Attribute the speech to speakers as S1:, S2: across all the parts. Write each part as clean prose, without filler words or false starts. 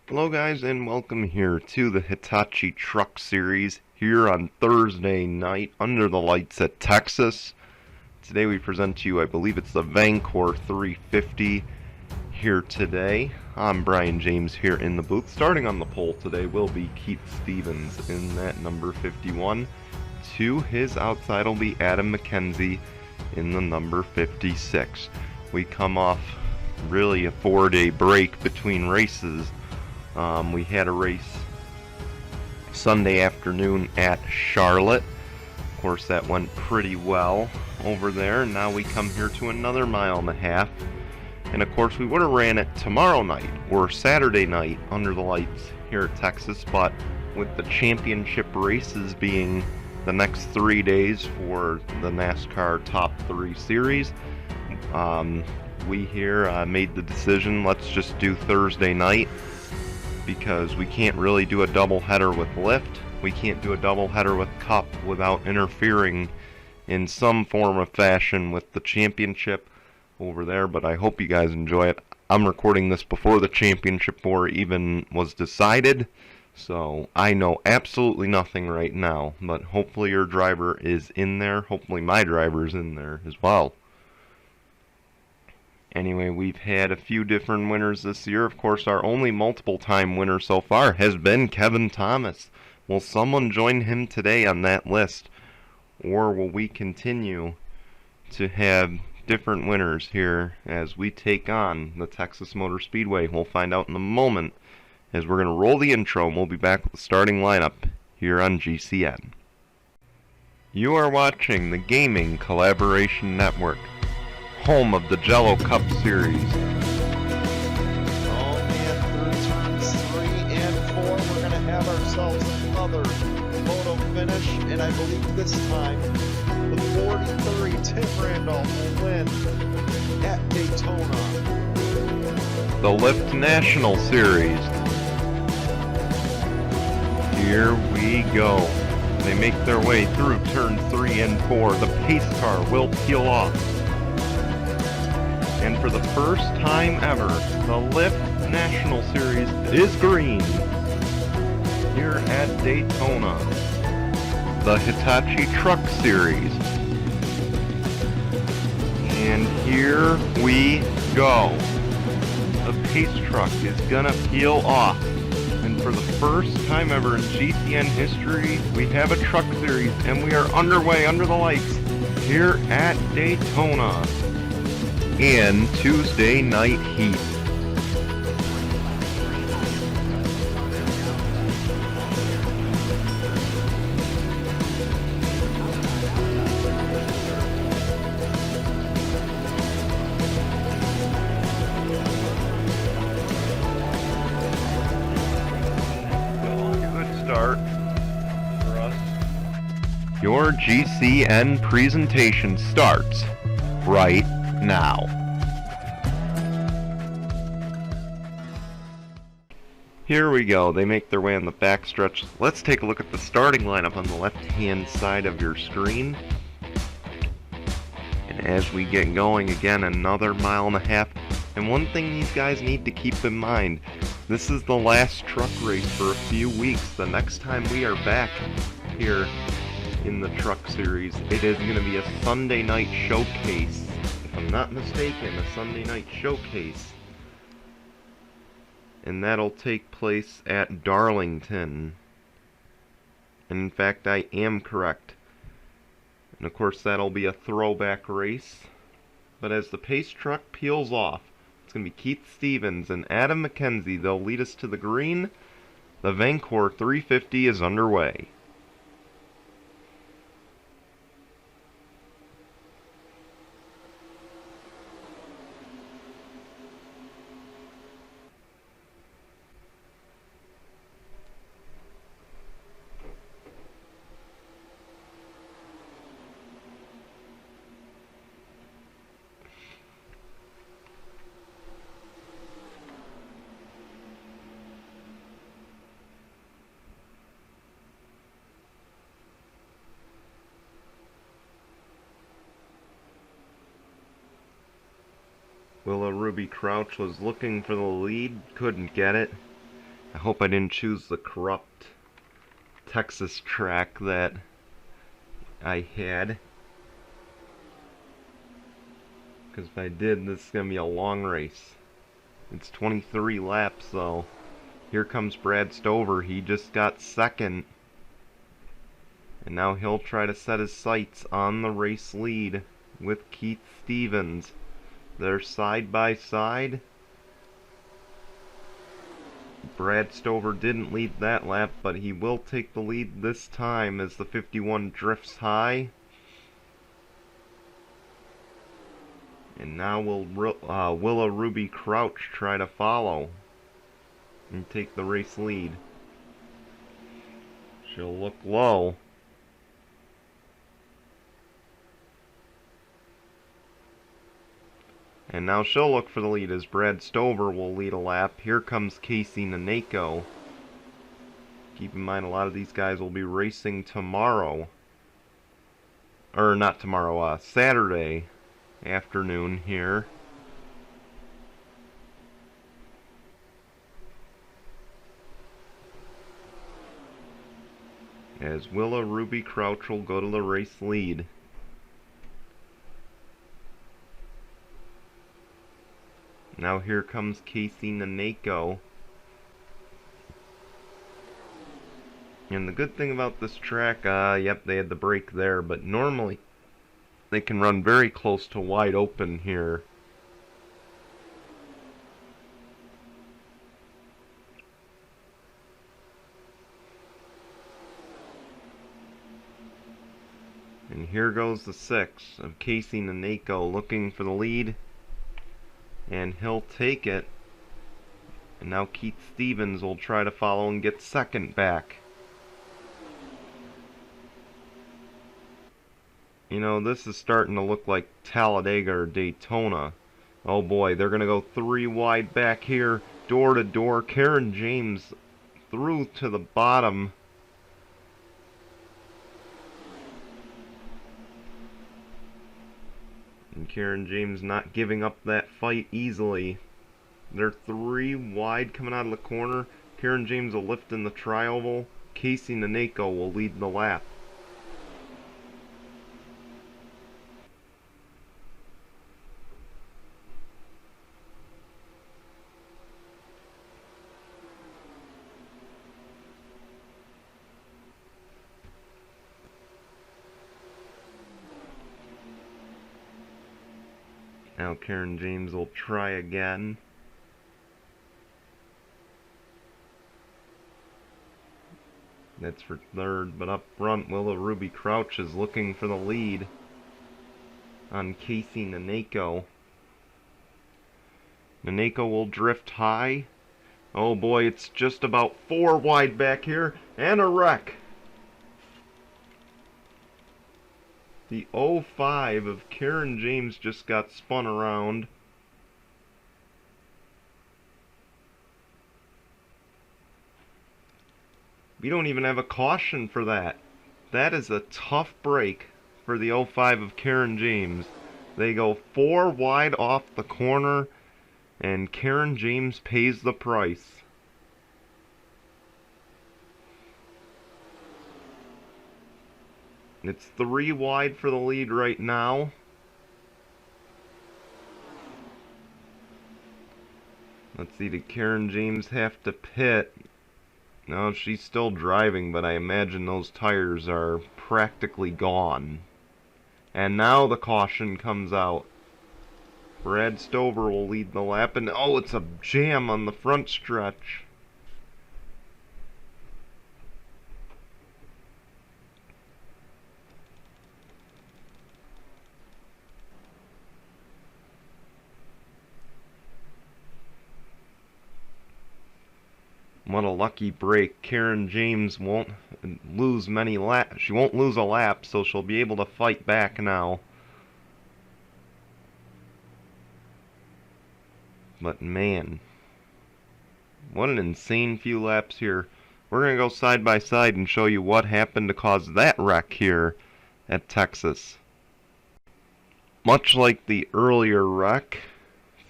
S1: Hello guys, and welcome here to the Hitachi Truck Series here on Thursday night under the lights at Texas. Today we present to you, I believe it's the Vankor 350 here today. I'm Brian James here in the booth. Starting on the pole today will be Keith Stevens in that number 51. To his outside will be Adam McKenzie in the number 56. We come off really a 4-day break between races. We had a race Sunday afternoon at Charlotte. Of course, that went pretty well over there. Now we come here to another mile and a half. And of course, we would have ran it tomorrow night or Saturday night under the lights here at Texas, but with the championship races being the next 3 days for the NASCAR Top 3 Series, we here made the decision, let's just do Thursday night, because we can't really do a double header with lift. We can't do a double header with cup without interfering in some form of fashion with the championship over there, but I hope you guys enjoy it. I'm recording this before the championship war even was decided, so I know absolutely nothing right now, but hopefully your driver is in there. Hopefully my driver is in there as well. Anyway, we've had a few different winners this year. Of course, our only multiple-time winner so far has been Kevin Thomas. Will someone join him today on that list? Or will we continue to have different winners here as we take on the Texas Motor Speedway? We'll find out in a moment as we're going to roll the intro, and we'll be back with the starting lineup here on GCN. You are watching the Gaming Collaboration Network, home of the Jello Cup Series.
S2: Oh man, through turns 3 and 4, we're going to have ourselves another photo finish, and I believe this time the 43 Tim Randolph will win at Daytona.
S1: The Lift National Series. Here we go. They make their way through turns 3 and 4. The pace car will peel off. And for the first time ever, the Lift National Series is green here at Daytona. The Hitachi Truck Series. And here we go. The pace truck is gonna peel off. And for the first time ever in GCN history, we have a truck series, and we are underway under the lights here at Daytona in Tuesday Night Heat. Good start for us. Your GCN presentation starts right now. Here we go. They make their way on the backstretch. Let's take a look at the starting lineup on the left-hand side of your screen. And as we get going, again, another mile and a half. And one thing these guys need to keep in mind, this is the last truck race for a few weeks. The next time we are back here in the truck series, it is going to be a Sunday night showcase. If I'm not mistaken, a Sunday night showcase. And that'll take place at Darlington. And in fact, I am correct. And of course, that'll be a throwback race. But as the pace truck peels off, it's going to be Keith Stevens and Adam McKenzie. They'll lead us to the green. The Vankor 350 is underway. Willa Ruby Crouch was looking for the lead, couldn't get it. I hope I didn't choose the corrupt Texas track that I had, because if I did, this is going to be a long race. It's 23 laps though. Here comes Brad Stover. He just got second. And now he'll try to set his sights on the race lead with Keith Stevens. They're side by side. Brad Stover didn't lead that lap, but he will take the lead this time as the 51 drifts high. And now will Willa Ruby Crouch try to follow and take the race lead. She'll look low. And now she'll look for the lead as Brad Stover will lead a lap. Here comes Casey Naneko. Keep in mind, a lot of these guys will be racing tomorrow. Or not tomorrow, Saturday afternoon here. As Willa Ruby Crouch will go to the race lead. Now here comes Casey Naneko. And the good thing about this track, yep, they had the brake there, but normally they can run very close to wide open here. And here goes the 6 of Casey Naneko looking for the lead. And he'll take it. And now Keith Stevens will try to follow and get second back. You know, this is starting to look like Talladega or Daytona. Oh boy, they're going to go 3 wide back here, door to door. Karen James through to the bottom. And Karen James not giving up that fight easily. They're 3 wide coming out of the corner. Karen James will lift in the tri-oval. Casey Naneko will lead the lap. Now Karen James will try again. That's for third, but up front, Willa Ruby Crouch is looking for the lead on Casey Naneko. Naneko will drift high. Oh boy, it's just about 4 wide back here, and a wreck. The 05 of Karen James just got spun around. We don't even have a caution for that. That is a tough break for the 05 of Karen James. They go 4 wide off the corner, and Karen James pays the price. It's 3 wide for the lead right now. Let's see, did Karen James have to pit? No, she's still driving, but I imagine those tires are practically gone. And now the caution comes out. Brad Stover will lead the lap, and oh, it's a jam on the front stretch. What a lucky break. Karen James won't lose many laps. She won't lose a lap, so she'll be able to fight back now. But man, what an insane few laps here. We're going to go side by side and show you what happened to cause that wreck here at Texas. Much like the earlier wreck,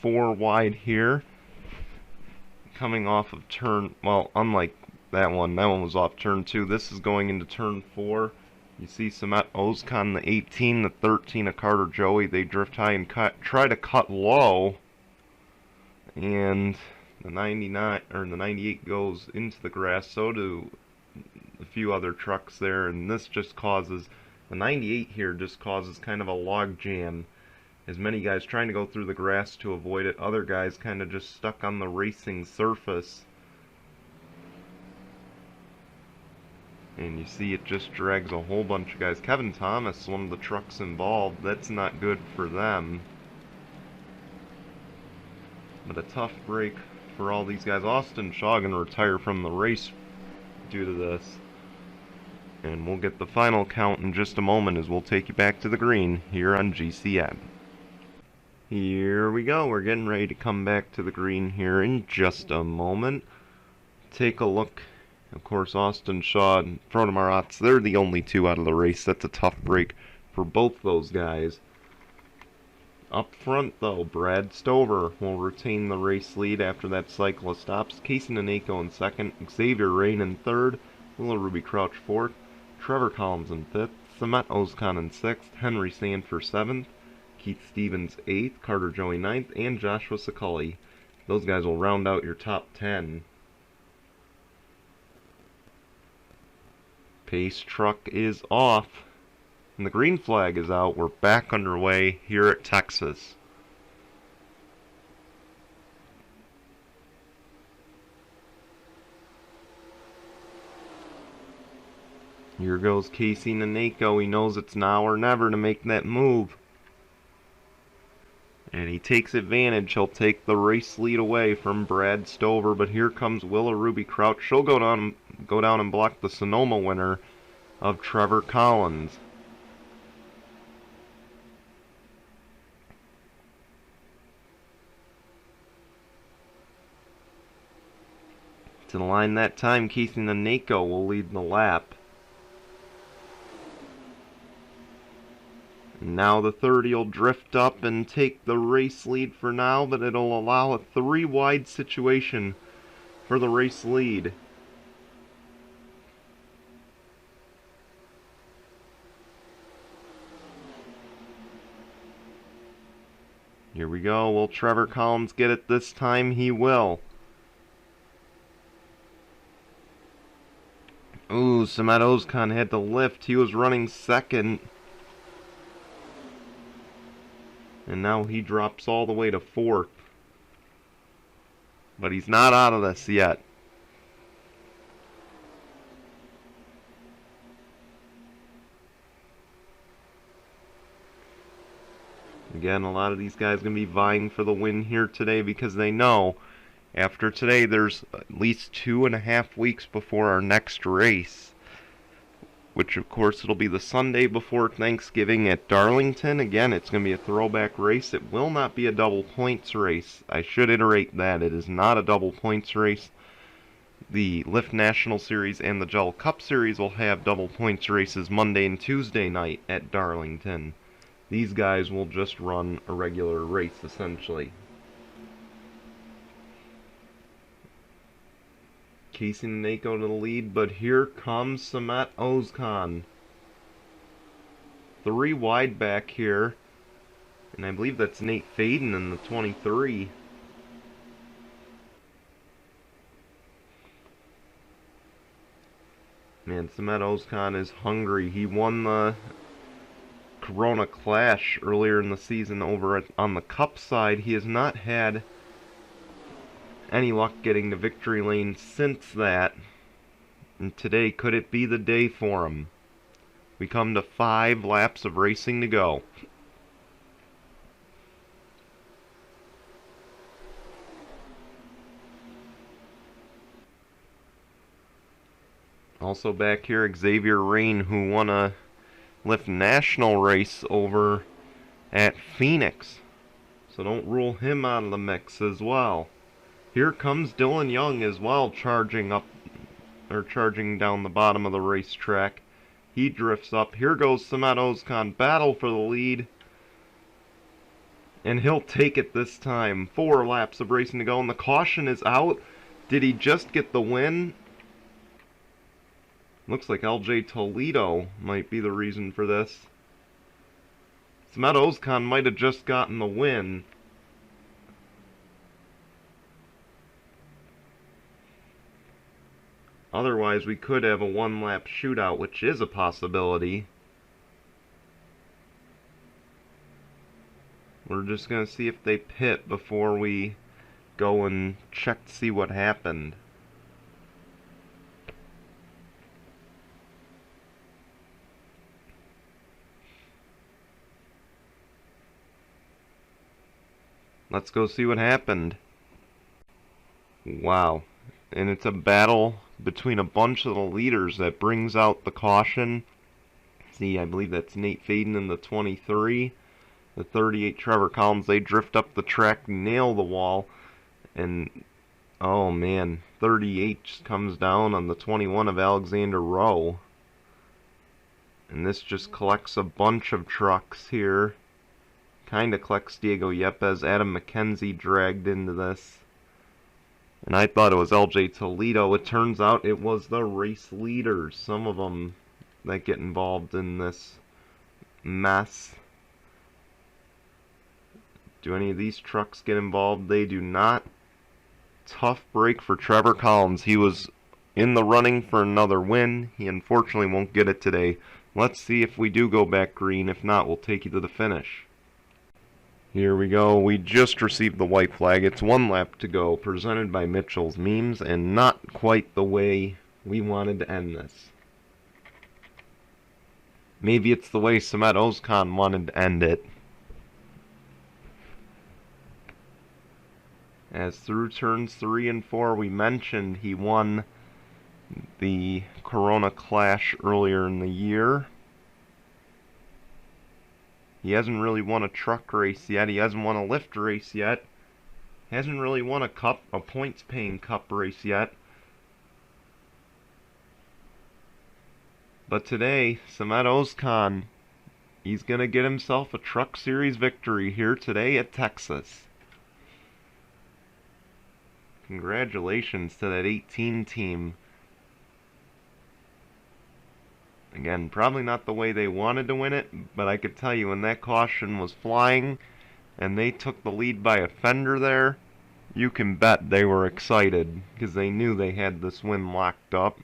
S1: 4 wide here. coming off of turn, well, unlike that one was off turn 2. This is going into turn 4. You see Samet Ozkan, the 18, the 13 of Carter Joey. They drift high and try to cut low, and the 99 or the 98 goes into the grass. So do a few other trucks there, and this just causes the 98 here just causes kind of a log jam. As many guys trying to go through the grass to avoid it, other guys kind of just stuck on the racing surface. And you see it just drags a whole bunch of guys. Kevin Thomas, one of the trucks involved, that's not good for them. But a tough break for all these guys. Austin Shaw going to retire from the race due to this. And we'll get the final count in just a moment as we'll take you back to the green here on GCN. Here we go. We're getting ready to come back to the green here in just a moment. Take a look. Of course, Austin Shaw and Frode Maratz, they're the only two out of the race. That's a tough break for both those guys. Up front, though, Brad Stover will retain the race lead after that cyclist stops. Casey Naneko in second, Xavier Rain in third, Willow Ruby Crouch fourth, Trevor Collins in fifth, Samet Ozkan in sixth, Henry Sanford seventh, Keith Stevens 8th, Carter Joey 9th, and Joshua Sakali. Those guys will round out your top 10. Pace truck is off, and the green flag is out. We're back underway here at Texas. Here goes Casey Naneko. He knows it's now or never to make that move. And he takes advantage. He'll take the race lead away from Brad Stover. But here comes Willow Ruby Crouch. She'll go down and block the Sonoma winner of Trevor Collins. To the line that time, Casey Naneko will lead the lap. Now the 30 will drift up and take the race lead for now, but it'll allow a 3-wide situation for the race lead. Here we go. Will Trevor Collins get it this time? He will. Ooh, Samet Ozkan had to lift. He was running second. And now he drops all the way to fourth. But he's not out of this yet. Again, a lot of these guys are going to be vying for the win here today because they know after today there's at least 2.5 weeks before our next race. Which, of course, it'll be the Sunday before Thanksgiving at Darlington. Again, it's going to be a throwback race. It will not be a double points race. I should iterate that. It is not a double points race. The Lift National Series and the Gel Cup Series will have double points races Monday and Tuesday night at Darlington. These guys will just run a regular race, essentially. Casey Naneko to the lead, but here comes Samet Ozkan. 3 wide back here, and I believe that's Nate Faden in the 23. Man, Samet Ozkan is hungry. He won the Corona Clash earlier in the season over on the Cup side. He has not had any luck getting to victory lane since that. And today, could it be the day for him? We come to 5 laps of racing to go. Also back here, Xavier Rain, who won a Lift National race over at Phoenix. So don't rule him out of the mix as well. Here comes Dylan Young as well, charging down the bottom of the racetrack. He drifts up. Here goes Samet Ozkan, battle for the lead. And he'll take it this time. 4 laps of racing to go, and the caution is out. Did he just get the win? Looks like LJ Toledo might be the reason for this. Samet Ozkan might have just gotten the win. Otherwise, we could have a one-lap shootout, which is a possibility. We're just going to see if they pit before we go and check to see what happened. Let's go see what happened. Wow. And it's a battle between a bunch of the leaders that brings out the caution. See, I believe that's Nate Faden in the 23. The 38, Trevor Collins. They drift up the track, nail the wall. And, oh man, 38 just comes down on the 21 of Alexander Rowe. And this just collects a bunch of trucks here. Kinda collects Diego Yepes. Adam McKenzie dragged into this. And I thought it was LJ Toledo. It turns out it was the race leaders. Some of them that get involved in this mess. Do any of these trucks get involved? They do not. Tough break for Trevor Collins. He was in the running for another win. He unfortunately won't get it today. Let's see if we do go back green. If not, we'll take you to the finish. Here we go. We just received the white flag. It's one lap to go, presented by Mitchell's Memes, and not quite the way we wanted to end this. Maybe it's the way Samet Ozkan wanted to end it. As through turns 3 and 4, we mentioned he won the Corona Clash earlier in the year. He hasn't really won a truck race yet. He hasn't won a lift race yet. He hasn't really won a points-paying cup race yet. But today, Samet Ozkan, he's going to get himself a Truck Series victory here today at Texas. Congratulations to that 18 team. Again, probably not the way they wanted to win it, but I could tell you when that caution was flying and they took the lead by a fender there, you can bet they were excited because they knew they had this win locked up.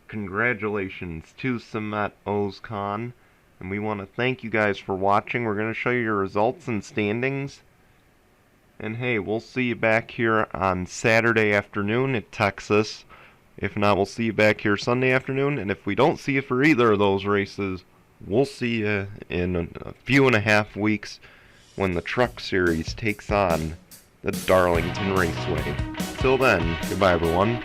S1: Congratulations to Samet Ozkan, and we want to thank you guys for watching. We're going to show you your results and standings. And hey, we'll see you back here on Saturday afternoon at Texas. If not, we'll see you back here Sunday afternoon. And if we don't see you for either of those races, we'll see you in a few and a half weeks when the Truck Series takes on the Darlington Raceway. Till then, goodbye everyone.